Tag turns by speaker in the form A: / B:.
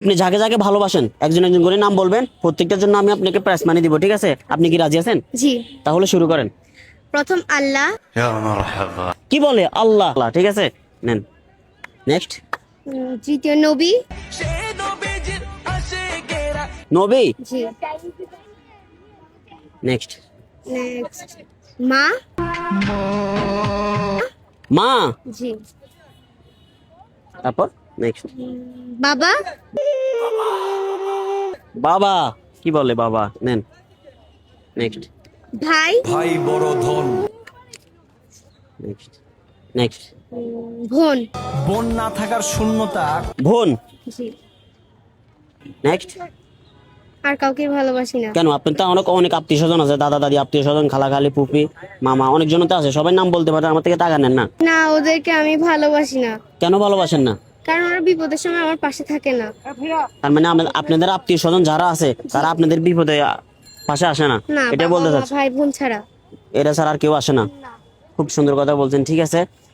A: আপনি যাকে যাকে ভালোবাসেন একজন একজন করে নাম বলবেন, প্রত্যেকটার জন্য আমি আপনাকে প্রাইস মানি দিব, ঠিক আছে? আপনি কি রাজি আছেন?
B: জি।
A: তাহলে শুরু করেন।
B: প্রথম আল্লাহ।
A: কি বলে? আল্লাহ। আল্লাহ, ঠিক আছে, নেন। নেক্সট।
B: দ্বিতীয় নবী।
A: নবী।
B: জি।
A: নেক্সট।
B: নেক্সট মা।
A: মা।
B: জি।
A: তারপর নেক্সট।
B: বাবা।
A: বাবা। কি বলে বাবা? নেন। নেক্সট।
B: ভাই।
C: ভাই বড় ধন।
A: নেক্সট। নেক্সট।
B: বোন।
C: বোন না থাকার শূন্যতা।
A: বোন।
B: জি।
A: নেক্সট।
B: আর কাউকে ভালোবাসি না।
A: কেন? আপনি তো অনেক অনেক আত্মীয় স্বজন আছে, দাদা দাদি, আত্মীয় স্বজন, খালা খালি, ফুপি, মামা, অনেকজন তো আছে, সবাই নাম বলতে পারেন, আমার থেকে টাকা নেন না।
B: না, ওদেরকে আমি ভালোবাসি না।
A: কেন ভালোবাসেন না?
B: কারণ ওরা বিপদের সময় আমার পাশে থাকে না।
A: তার মানে আপনাদের আত্মীয় স্বজন যারা আছে তারা আপনাদের বিপদে পাশে আসে না,
B: না,
A: এটা
B: বাবা
A: বলতে
B: মা
A: চাচ্ছি।
B: ভাই বোন ছাড়া।
A: এরা ছাড়া আর কেউ আসে না। খুব সুন্দর কথা বলছেন, ঠিক আছে।